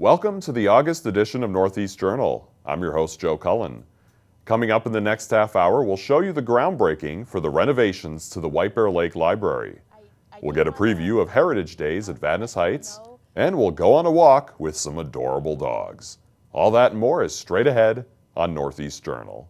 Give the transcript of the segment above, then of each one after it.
Welcome to the August edition of Northeast Journal. I'm your host, Joe Cullen. Coming up in the next half hour, we'll show you the groundbreaking for the renovations to the White Bear Lake Library. We'll get a preview of Heritage Days at Vadnais Heights, and we'll go on a walk with some adorable dogs. All that and more is straight ahead on Northeast Journal.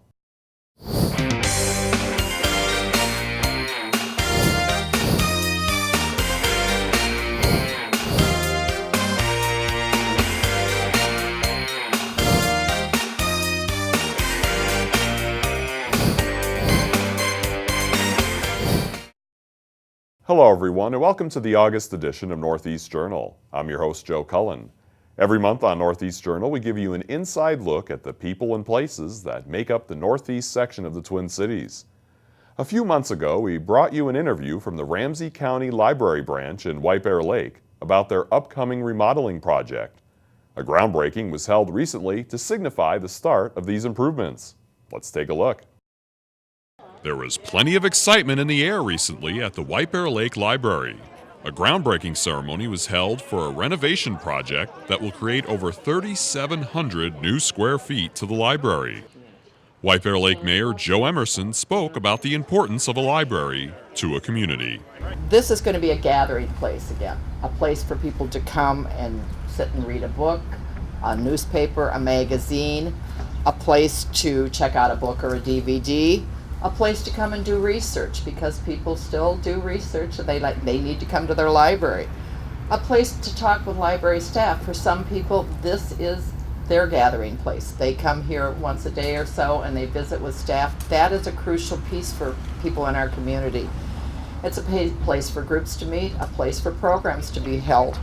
Hello everyone, and welcome to the August edition of Northeast Journal. I'm your host, Joe Cullen. Every month on Northeast Journal, we give you an inside look at the people and places that make up the northeast section of the Twin Cities. A few months ago, we brought you an interview from the Ramsey County Library branch in White Bear Lake about their upcoming remodeling project. A groundbreaking was held recently to signify the start of these improvements. Let's take a look. There was plenty of excitement in the air recently at the White Bear Lake Library. A groundbreaking ceremony was held for a renovation project that will create over 3,700 new square feet to the library. White Bear Lake Mayor Joe Emerson spoke about the importance of a library to a community. This is going to be a gathering place again, a place for people to come and sit and read a book, a newspaper, a magazine, a place to check out a book or a DVD, a place to come and do research because people still do research and they need to come to their library. A place to talk with library staff. For some people, this is their gathering place. They come here once a day or so and they visit with staff. That is a crucial piece for people in our community. It's a place for groups to meet, a place for programs to be held.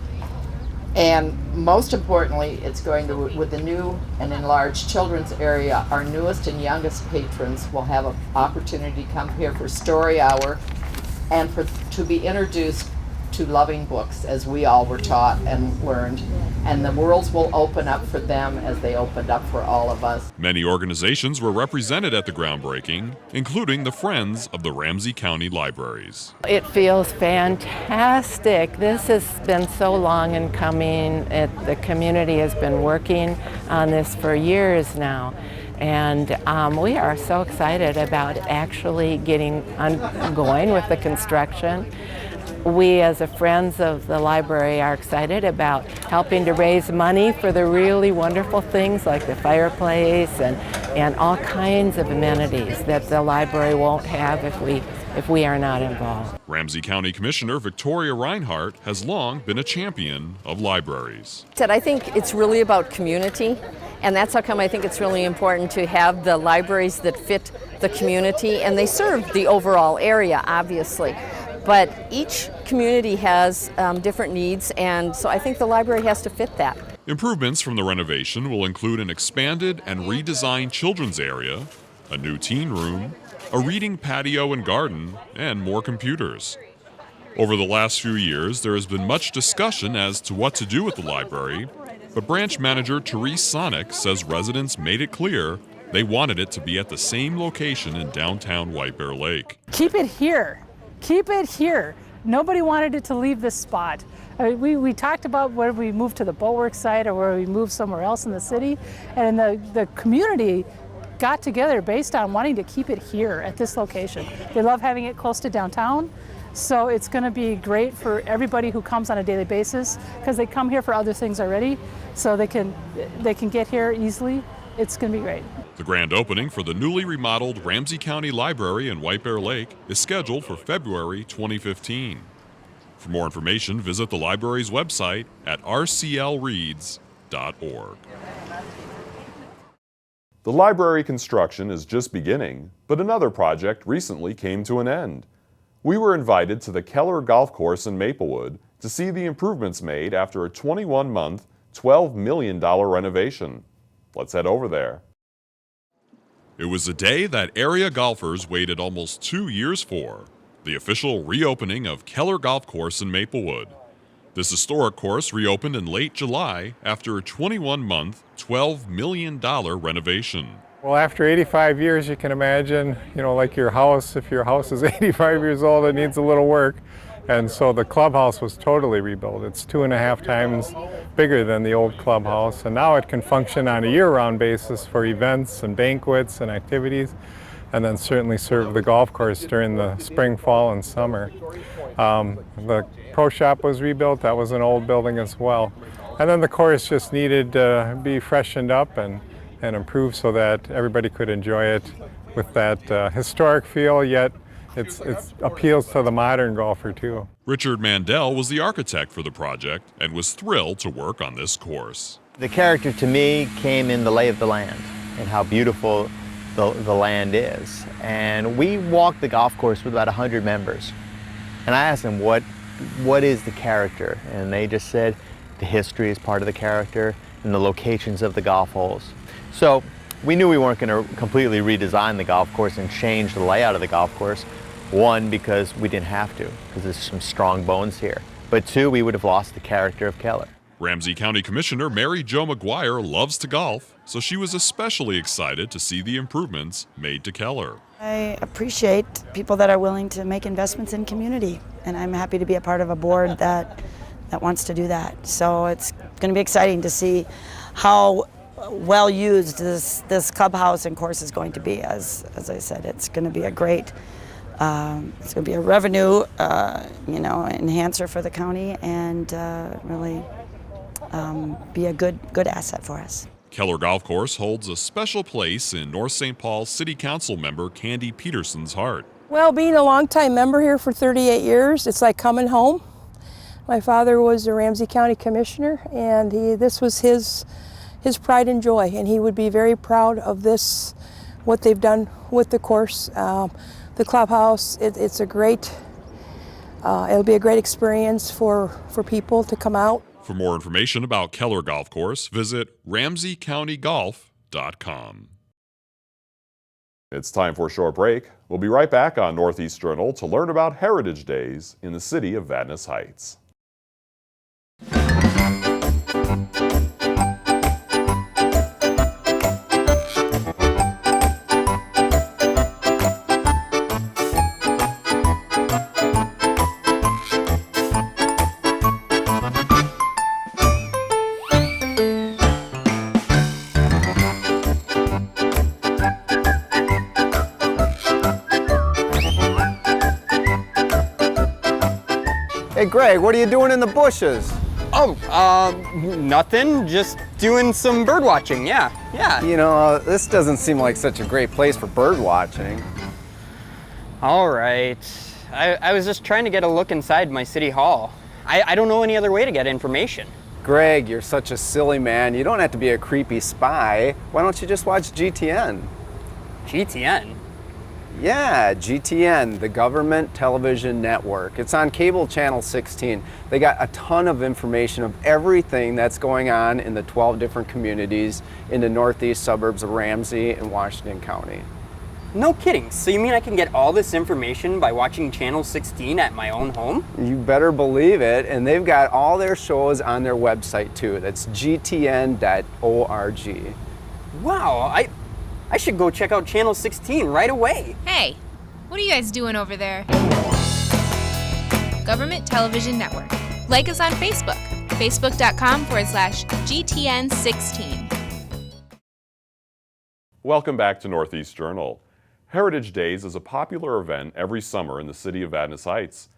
And most importantly, it's going to, with the new and enlarged children's area, our newest and youngest patrons will have an opportunity to come here for story hour and to be introduced to loving books as we all were taught and learned. And the worlds will open up for them as they opened up for all of us. Many organizations were represented at the groundbreaking, including the Friends of the Ramsey County Libraries. It feels fantastic. This has been so long in coming. The community has been working on this for years now. And we are so excited about actually getting going with the construction. We, as a Friends of the Library, are excited about helping to raise money for the really wonderful things like the fireplace and all kinds of amenities that the library won't have if we are not involved. Ramsey County Commissioner Victoria Reinhardt has long been a champion of libraries. I think it's really about community, and that's how come I think it's really important to have the libraries that fit the community, and they serve the overall area, obviously. But each community has different needs, and so I think the library has to fit that. Improvements from the renovation will include an expanded and redesigned children's area, a new teen room, a reading patio and garden, and more computers. Over the last few years, there has been much discussion as to what to do with the library, but branch manager Therese Sonic says residents made it clear they wanted it to be at the same location in downtown White Bear Lake. Keep it here. Keep it here. Nobody wanted it to leave this spot. We talked about whether we move to the Boatworks site or whether we move somewhere else in the city, and the community got together based on wanting to keep it here at this location. They love having it close to downtown, so it's going to be great for everybody who comes on a daily basis because they come here for other things already, so they can get here easily. It's going to be great. The grand opening for the newly remodeled Ramsey County Library in White Bear Lake is scheduled for February 2015. For more information, visit the library's website at rclreads.org. The library construction is just beginning, but another project recently came to an end. We were invited to the Keller golf course in Maplewood to see the improvements made after a 21-month, $12 million renovation. Let's head over there. It was a day that area golfers waited almost 2 years for, the official reopening of Keller Golf Course in Maplewood. This historic course reopened in late July after a 21-month, $12 million renovation. Well, after 85 years, you can imagine, like your house, if your house is 85 years old, it needs a little work. And so the clubhouse was totally rebuilt. It's 2.5 times bigger than the old clubhouse, and now it can function on a year-round basis for events and banquets and activities, and then certainly serve the golf course during the spring, fall, and summer. The pro shop was rebuilt. That was an old building as well. And then the course just needed to be freshened up and improved so that everybody could enjoy it with that historic feel, yet it appeals to the modern golfer too. Richard Mandel was the architect for the project and was thrilled to work on this course. The character to me came in the lay of the land and how beautiful the land is. And we walked the golf course with about 100 members. And I asked them, what is the character? And they just said, the history is part of the character and the locations of the golf holes. So we knew we weren't going to completely redesign the golf course and change the layout of the golf course. One, because we didn't have to, because there's some strong bones here. But two, we would have lost the character of Keller. Ramsey County Commissioner Mary Jo McGuire loves to golf, so she was especially excited to see the improvements made to Keller. I appreciate people that are willing to make investments in community, and I'm happy to be a part of a board that wants to do that. So it's going to be exciting to see how well used this clubhouse and course is going to be. As I said, it's going to be a great, it's going to be a revenue, enhancer for the county, and really be a good asset for us. Keller Golf Course holds a special place in North St. Paul City Council member Candy Peterson's heart. Well, being a longtime member here for 38 years, it's like coming home. My father was a Ramsey County Commissioner, and this was his pride and joy, and he would be very proud of this, what they've done with the course. The clubhouse, it's a great, it'll be a great experience for people to come out. For more information about Keller Golf Course, visit RamseyCountyGolf.com. It's time for a short break. We'll be right back on Northeast Journal to learn about Heritage Days in the city of Vadnais Heights. Hey Greg, what are you doing in the bushes? Oh, nothing. Just doing some bird watching. Yeah. You know, this doesn't seem like such a great place for bird watching. All right. I was just trying to get a look inside my city hall. I don't know any other way to get information. Greg, you're such a silly man. You don't have to be a creepy spy. Why don't you just watch GTN? GTN? Yeah, GTN, the Government Television Network. It's on cable channel 16. They got a ton of information of everything that's going on in the 12 different communities in the northeast suburbs of Ramsey and Washington County. No kidding. So you mean I can get all this information by watching channel 16 at my own home? You better believe it, and they've got all their shows on their website too. That's gtn.org. Wow, I should go check out channel 16 right away. Hey, what are you guys doing over there? Government Television Network. Like us on Facebook, facebook.com/GTN16. Welcome back to Northeast Journal. Heritage Days is a popular event every summer in the city of Vadnais Heights.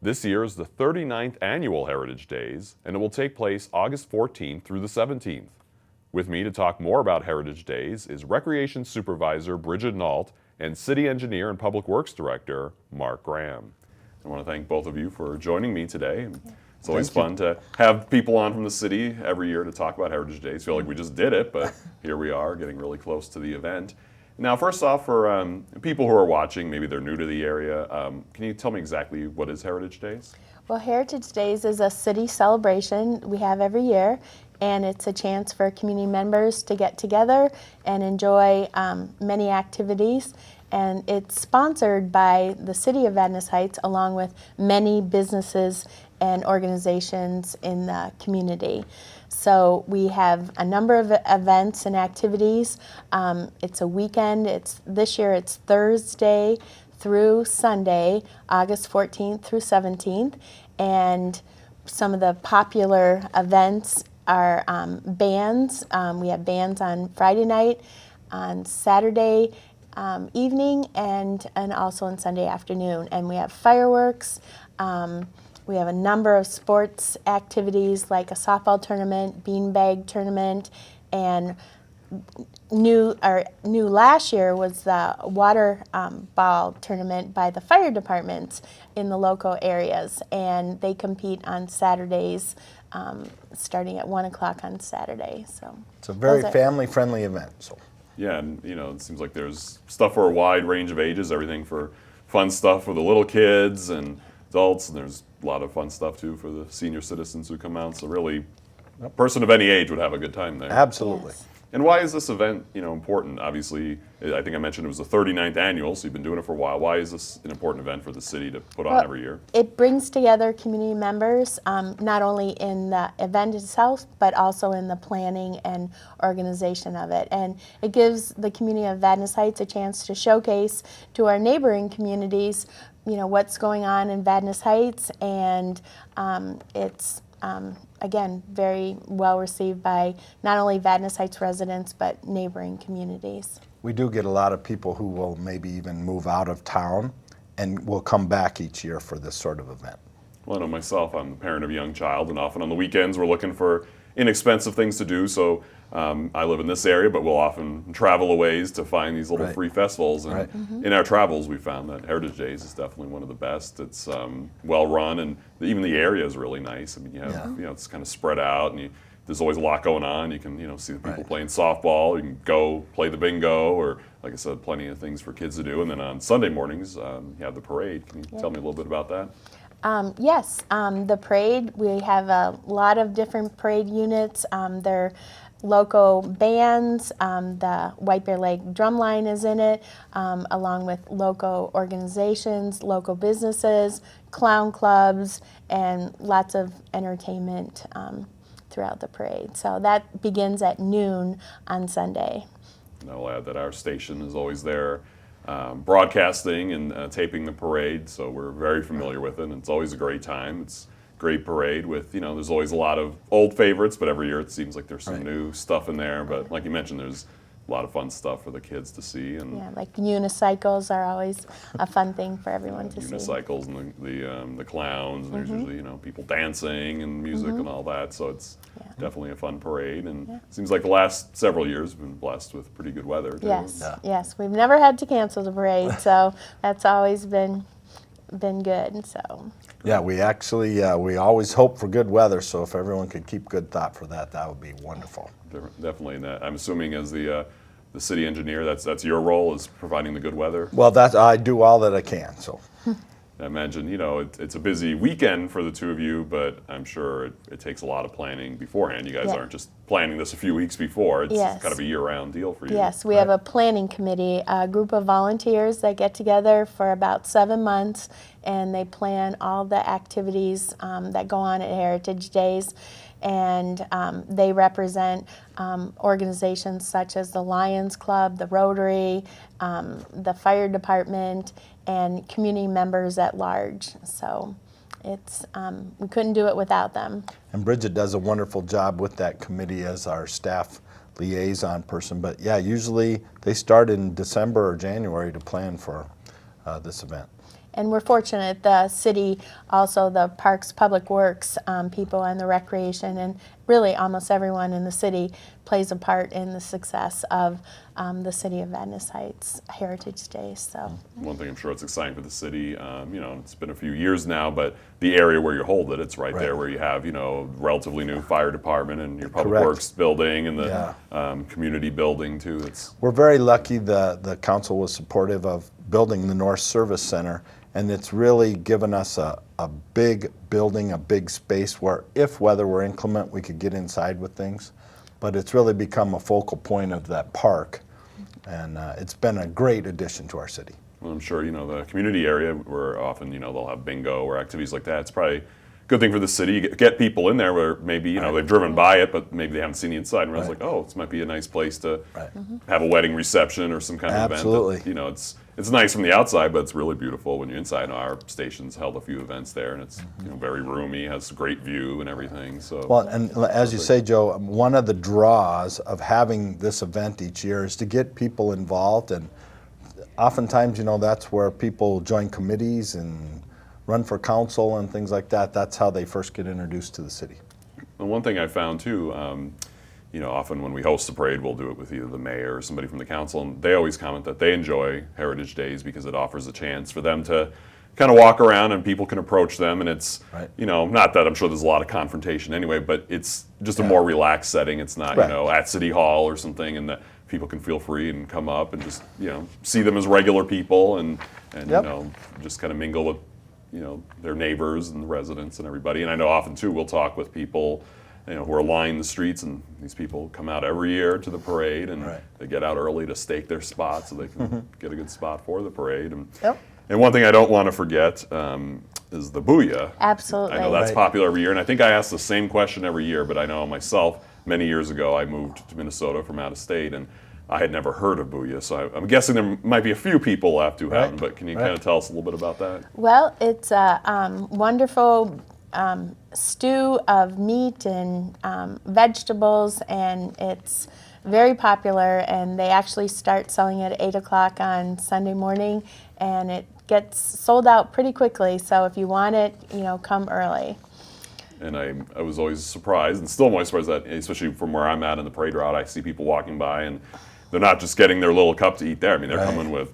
This year is the 39th annual Heritage Days, and it will take place August 14th through the 17th. With me to talk more about Heritage Days is Recreation Supervisor Bridget Nault and City Engineer and Public Works Director Mark Graham. I want to thank both of you for joining me today. It's always fun to have people on from the city every year to talk about Heritage Days. Feel like we just did it, but here we are getting really close to the event. Now, first off, for people who are watching, maybe they're new to the area, can you tell me exactly what is Heritage Days? Well, Heritage Days is a city celebration we have every year, and it's a chance for community members to get together and enjoy many activities. And it's sponsored by the city of Vadnais Heights along with many businesses and organizations in the community. So we have a number of events and activities. It's a weekend. This year it's Thursday through Sunday, August 14th through 17th. And some of the popular events our bands. We have bands on Friday night, on Saturday evening, and also on Sunday afternoon. And we have fireworks. We have a number of sports activities like a softball tournament, beanbag tournament, and new last year was the water ball tournament by the fire departments in the local areas, and they compete on Saturdays, starting at 1 o'clock on Saturday. So it's a very family-friendly event. So yeah, and it seems like there's stuff for a wide range of ages, everything for fun stuff for the little kids and adults, and there's a lot of fun stuff too for the senior citizens who come out. So really, a person of any age would have a good time there. Absolutely. Yes. And why is this event, important? Obviously, I think I mentioned it was the 39th annual, so you've been doing it for a while. Why is this an important event for the city to put on every year? It brings together community members, not only in the event itself, but also in the planning and organization of it. And it gives the community of Vadnais Heights a chance to showcase to our neighboring communities, what's going on in Vadnais Heights, and it's again, very well received by not only Vadnais Heights residents, but neighboring communities. we do get a lot of people who will maybe even move out of town and will come back each year for this sort of event. Well, I know myself, I'm the parent of a young child, and often on the weekends we're looking for inexpensive things to do. So I live in this area, but we'll often travel a ways to find these little free festivals. And in our travels, we found that Heritage Days is definitely one of the best. It's well run, and even the area is really nice. I mean, you have it's kind of spread out, and there's always a lot going on. You can see the people playing softball. You can go play the bingo, or like I said, plenty of things for kids to do. And then on Sunday mornings, you have the parade. Can you tell me a little bit about that? Yes, the parade, we have a lot of different parade units. They're local bands. The White Bear Lake Drumline is in it, along with local organizations, local businesses, clown clubs, and lots of entertainment throughout the parade. So that begins at noon on Sunday. And I'll add that our station is always there broadcasting and taping the parade, so we're very familiar with it, and it's always a great time. It's a great parade with, there's always a lot of old favorites, but every year it seems like there's some new stuff in there. But like you mentioned, there's a lot of fun stuff for the kids to see. And yeah, like unicycles are always a fun thing for everyone to see. Unicycles and the clowns, and there's usually people dancing and music and all that. So it's definitely a fun parade, and it seems like the last several years have been blessed with pretty good weather too. Yes, we've never had to cancel the parade, so that's always been good. So yeah, we actually we always hope for good weather. So if everyone could keep good thought for that, that would be wonderful. Definitely, and I'm assuming as the city engineer, that's your role, is providing the good weather. Well, I do all that I can. So I imagine it's a busy weekend for the two of you, but I'm sure it takes a lot of planning beforehand. You guys aren't just planning this a few weeks before. It's kind of a year-round deal for you. Yes, we have a planning committee, a group of volunteers that get together for about 7 months, and they plan all the activities that go on at Heritage Days. And they represent organizations such as the Lions Club, the Rotary, the fire department, and community members at large. So it's we couldn't do it without them. And Bridget does a wonderful job with that committee as our staff liaison person. But yeah, usually they start in December or January to plan for this event. And we're fortunate, the city, also the Parks, Public Works people, and the recreation, and really almost everyone in the city plays a part in the success of the city of Vadnais Heights Heritage Day. So one thing I'm sure it's exciting for the city, it's been a few years now, but the area where you hold it, it's right there where you have, relatively new fire department and your Public Works building and the community building too. We're very lucky the council was supportive of building the North Service Center. And it's really given us a big building, a big space where if weather were inclement, we could get inside with things. But it's really become a focal point of that park. And it's been a great addition to our city. Well, I'm sure, the community area where often, they'll have bingo or activities like that. It's probably a good thing for the city. You get people in there where maybe, they've driven by it, but maybe they haven't seen the inside. And I was like, oh, this might be a nice place to have a wedding reception or some kind of event. That, it's nice from the outside, but it's really beautiful when you're inside. Our station's held a few events there, and it's very roomy, has a great view and everything. So well, and as you say, Joe, one of the draws of having this event each year is to get people involved, and oftentimes, that's where people join committees and run for council and things like that. That's how they first get introduced to the city. And one thing I found too, often when we host the parade, we'll do it with either the mayor or somebody from the council, and they always comment that they enjoy Heritage Days because it offers a chance for them to kind of walk around and people can approach them, and it's, not that I'm sure there's a lot of confrontation anyway, but it's just a more relaxed setting. It's not, at City Hall or something, and that people can feel free and come up and just, see them as regular people and just kind of mingle with, their neighbors and the residents and everybody. And I know often too, we'll talk with people who are lining the streets, and these people come out every year to the parade, and they get out early to stake their spot so they can get a good spot for the parade. And one thing I don't want to forget is the booyah. Absolutely. I know that's popular every year, and I think I ask the same question every year, but I know myself, many years ago, I moved to Minnesota from out of state, and I had never heard of booyah, so I'm guessing there might be a few people left who haven't, but can you kind of tell us a little bit about that? Well, it's a wonderful stew of meat and vegetables, and it's very popular, and they actually start selling it at 8 o'clock on Sunday morning, and it gets sold out pretty quickly, so if you want it, come early. And I was always surprised, and still always surprised that, especially from where I'm at in the parade route, I see people walking by, and they're not just getting their little cup to eat there. I mean, they're coming with,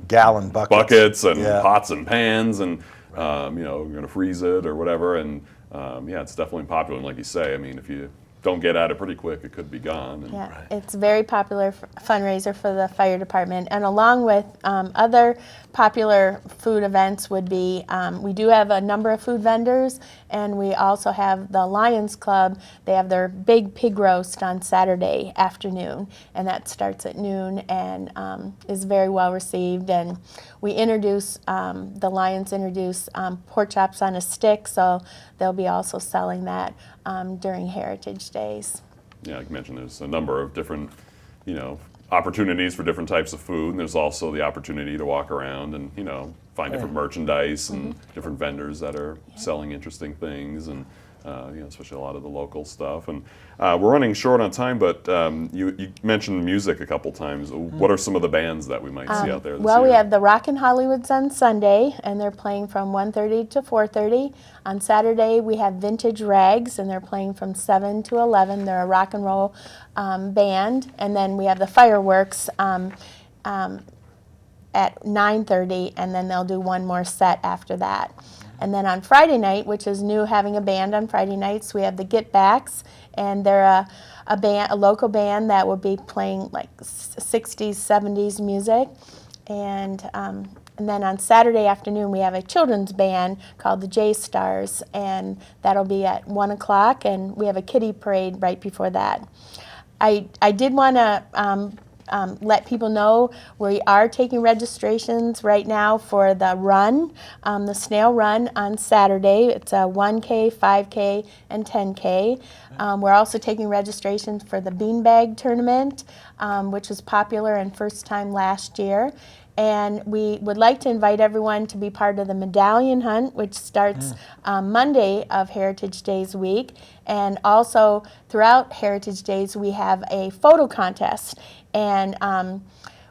gallon buckets and pots and pans, and we're going to freeze it or whatever. And it's definitely popular. And like you say, I mean, if you don't get at it pretty quick, it could be gone. And it's a very popular fundraiser for the fire department. And along with other popular food events would be, we do have a number of food vendors, and we also have the Lions Club. They have their big pig roast on Saturday afternoon, and that starts at noon and is very well received. And we introduce, the Lions introduce pork chops on a stick, so they'll be also selling that during Heritage Days. Yeah, like you mentioned, there's a number of different, opportunities for different types of food, and there's also the opportunity to walk around and, find different merchandise and different vendors that are selling interesting things, and especially a lot of the local stuff. And we're running short on time, but you mentioned music a couple times. What are some of the bands that we might see out there this year? We have the Rockin' Hollywoods on Sunday, and they're playing from 1:30 to 4:30. On Saturday, we have Vintage Rags, and they're playing from 7 to 11. They're a rock and roll band. And then we have the Fireworks at 9:30, and then they'll do one more set after that. And then on Friday night, which is new, having a band on Friday nights, we have the Get Backs, and they're a local band that will be playing like 60s, 70s music. And then on Saturday afternoon, we have a children's band called the J Stars, and that'll be at 1 o'clock, and we have a kiddie parade right before that. I did want to let people know we are taking registrations right now for the run, the snail run on Saturday. It's a 1K, 5K, and 10K. We're also taking registrations for the beanbag tournament, which was popular and first time last year. And we would like to invite everyone to be part of the medallion hunt, which starts Monday of Heritage Days week. And also throughout Heritage Days, we have a photo contest. And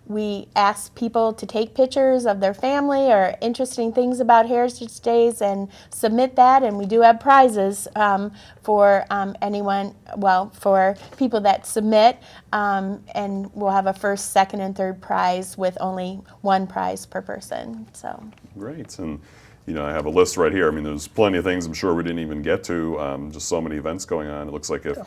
we ask people to take pictures of their family or interesting things about Heritage Days and submit that. And we do have prizes for for people that submit. And we'll have a first, second, and third prize with only one prize per person. So great. And I have a list right here. I mean, there's plenty of things I'm sure we didn't even get to. Just so many events going on. It looks like if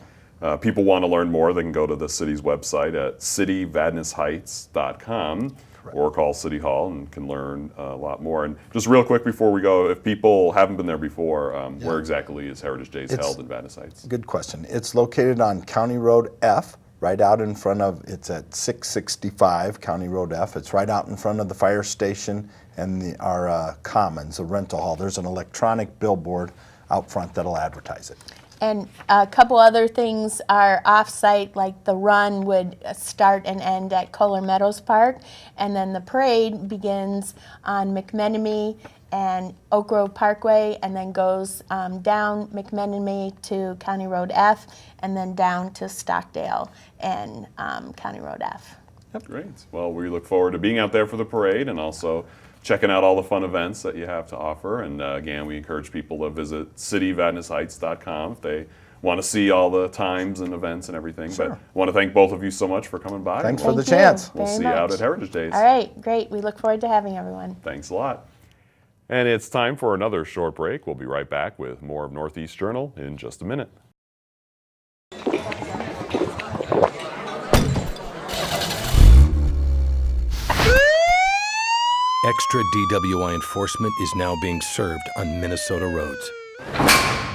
people want to learn more, they can go to the city's website at cityvadnaisheights.com or call City Hall and can learn a lot more. And just real quick before we go, if people haven't been there before, where exactly is Heritage Days held in Vadnais Heights? Good question. It's located on County Road F, right out in front of, it's at 665 County Road F. It's right out in front of the fire station and our commons, a rental hall. There's an electronic billboard out front that'll advertise it. And a couple other things are off-site, like the run would start and end at Keller Meadows Park, and then the parade begins on McMenemy and Oak Grove Parkway, and then goes down McMenemy to County Road F, and then down to Stockdale and County Road F. Great. Well, we look forward to being out there for the parade and also checking out all the fun events that you have to offer. And again, we encourage people to visit cityvadnaisheights.com if they want to see all the times and events and everything. Sure. But I want to thank both of you so much for coming by. Thanks for the chance. We'll very see you out much. at Heritage Days. All right, great. We look forward to having everyone. Thanks a lot. And it's time for another short break. We'll be right back with more of Northeast Journal in just a minute. Extra DWI enforcement is now being served on Minnesota roads.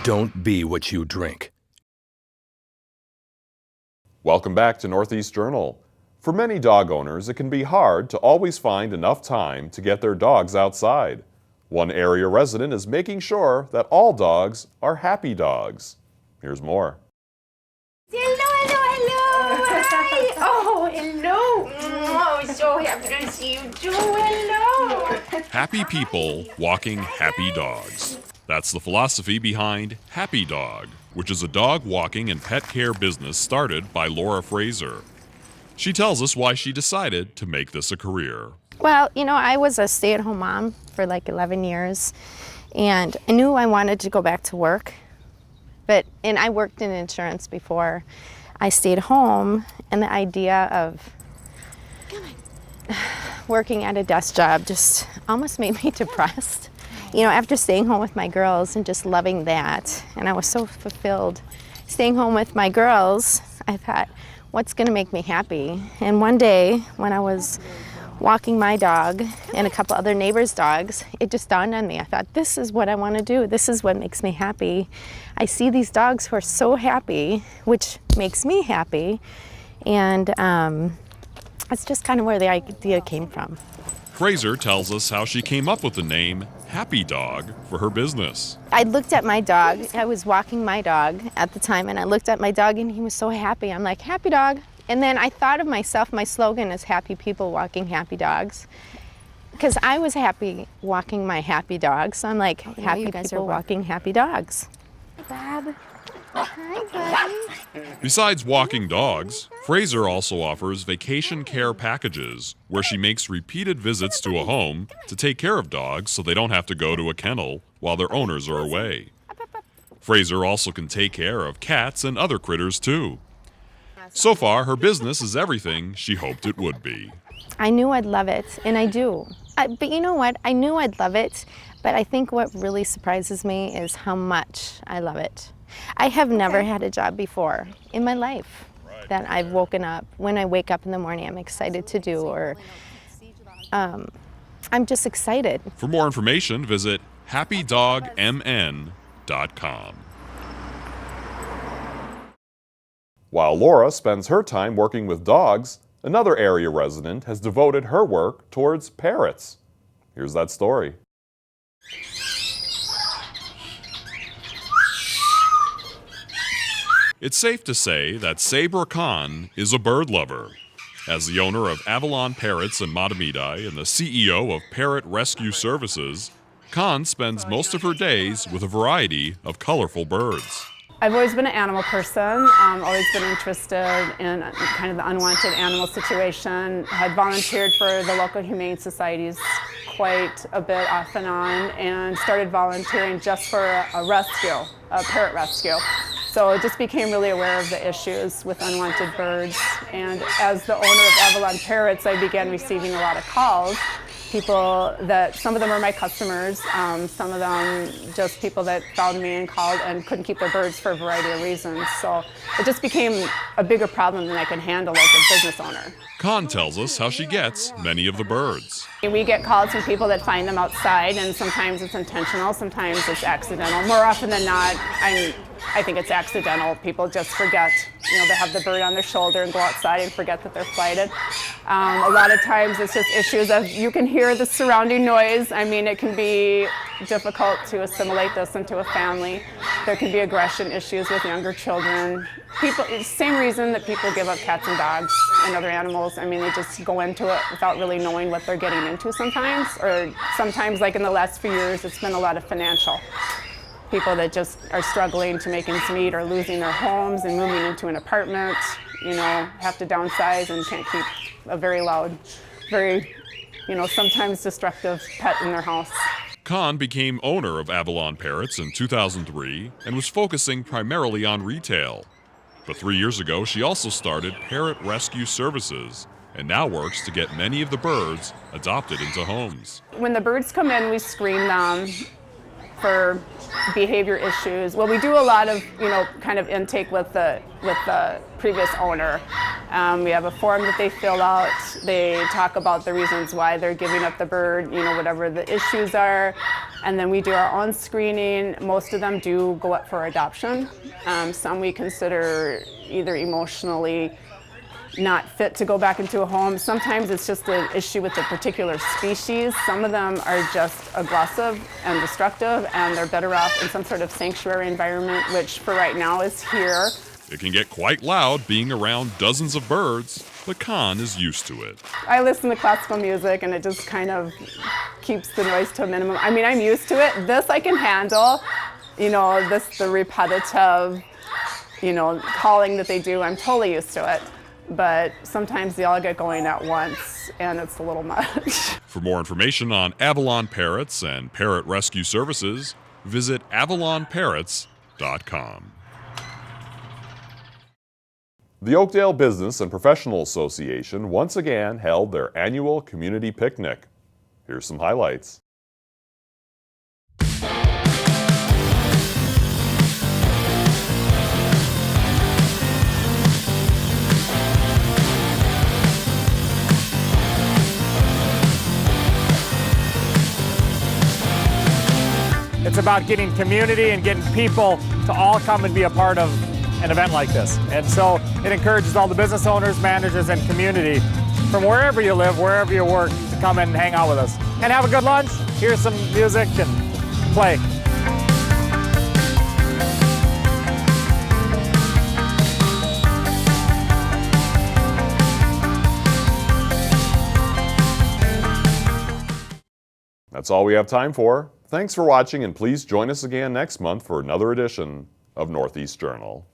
Don't be what you drink. Welcome back to Northeast Journal. For many dog owners, it can be hard to always find enough time to get their dogs outside. One area resident is making sure that all dogs are happy dogs. Here's more. Hello, hello, hello. Hi. Oh, hello. Oh, so happy to see you too. Hello. Happy people walking happy dogs. That's the philosophy behind Happy Dog, which is a dog walking and pet care business started by Laura Fraser. She tells us why she decided to make this a career. Well, you know, I was a stay-at-home mom for like 11 years, and I knew I wanted to go back to work. And I worked in insurance before I stayed home, and the idea of working at a desk job just almost made me depressed. You know, after staying home with my girls and just loving that, and I was so fulfilled staying home with my girls, I thought, what's gonna make me happy? And one day when I was walking my dog and a couple other neighbors' dogs, it just dawned on me. I thought, this is what I want to do. This is what makes me happy. I see these dogs who are so happy, which makes me happy. And that's just kind of where the idea came from. Fraser tells us how she came up with the name Happy Dog for her business. I looked at my dog. I was walking my dog at the time, and I looked at my dog, and he was so happy. I'm like, happy dog. And then I thought of myself, my slogan is happy people walking happy dogs. Because I was happy walking my happy dog, so I'm like, happy people walking happy dogs. Bob. Hi, buddy. Besides walking dogs, Fraser also offers vacation care packages where she makes repeated visits to a home to take care of dogs so they don't have to go to a kennel while their owners are away. Fraser also can take care of cats and other critters too. So far, her business is everything she hoped it would be. I knew I'd love it, and I do. But you know what? I knew I'd love it, but I think what really surprises me is how much I love it. I have never had a job before in my life that I've woken up. When I wake up in the morning, I'm excited to do, or I'm just excited. For more information, visit happydogmn.com. While Laura spends her time working with dogs, another area resident has devoted her work towards parrots. Here's that story. It's safe to say that Sabra Khan is a bird lover. As the owner of Avalon Parrots in Matamidi and the CEO of Parrot Rescue Services, Khan spends most of her days with a variety of colorful birds. I've always been an animal person, always been interested in kind of the unwanted animal situation. Had volunteered for the local humane societies quite a bit off and on, and started volunteering just for a parrot rescue. So I just became really aware of the issues with unwanted birds. And as the owner of Avalon Parrots, I began receiving a lot of calls. People that, some of them are my customers, some of them just people that found me and called and couldn't keep their birds for a variety of reasons. So it just became a bigger problem than I could handle as a business owner. Khan tells us how she gets many of the birds. We get calls from people that find them outside, and sometimes it's intentional, sometimes it's accidental. More often than not, I'm I think it's accidental. People just forget, they have the bird on their shoulder and go outside and forget that they're flighted. A lot of times it's just issues of, you can hear the surrounding noise. I mean, it can be difficult to assimilate this into a family. There can be aggression issues with younger children. Same reason that people give up cats and dogs and other animals. I mean, they just go into it without really knowing what they're getting into sometimes, or sometimes, like in the last few years, it's been a lot of financial. People that just are struggling to make ends meet or losing their homes and moving into an apartment, have to downsize and can't keep a very loud, very, sometimes destructive pet in their house. Khan became owner of Avalon Parrots in 2003 and was focusing primarily on retail. But 3 years ago, she also started Parrot Rescue Services and now works to get many of the birds adopted into homes. When the birds come in, we screen them for behavior issues. Well, we do a lot of, kind of intake with the previous owner. We have a form that they fill out. They talk about the reasons why they're giving up the bird, whatever the issues are. And then we do our own screening. Most of them do go up for adoption. Some we consider either emotionally not fit to go back into a home. Sometimes it's just an issue with the particular species. Some of them are just aggressive and destructive, and they're better off in some sort of sanctuary environment, which for right now is here. It can get quite loud being around dozens of birds, but Khan is used to it. I listen to classical music, and it just kind of keeps the noise to a minimum. I mean, I'm used to it. This I can handle. The repetitive, calling that they do, I'm totally used to it. But sometimes they all get going at once, and it's a little much. For more information on Avalon Parrots and Parrot Rescue Services, visit avalonparrots.com. The Oakdale Business and Professional Association once again held their annual community picnic. Here's some highlights. It's about getting community and getting people to all come and be a part of an event like this. And so it encourages all the business owners, managers, and community from wherever you live, wherever you work, to come in and hang out with us. And have a good lunch, hear some music, and play. That's all we have time for. Thanks for watching, and please join us again next month for another edition of Northeast Journal.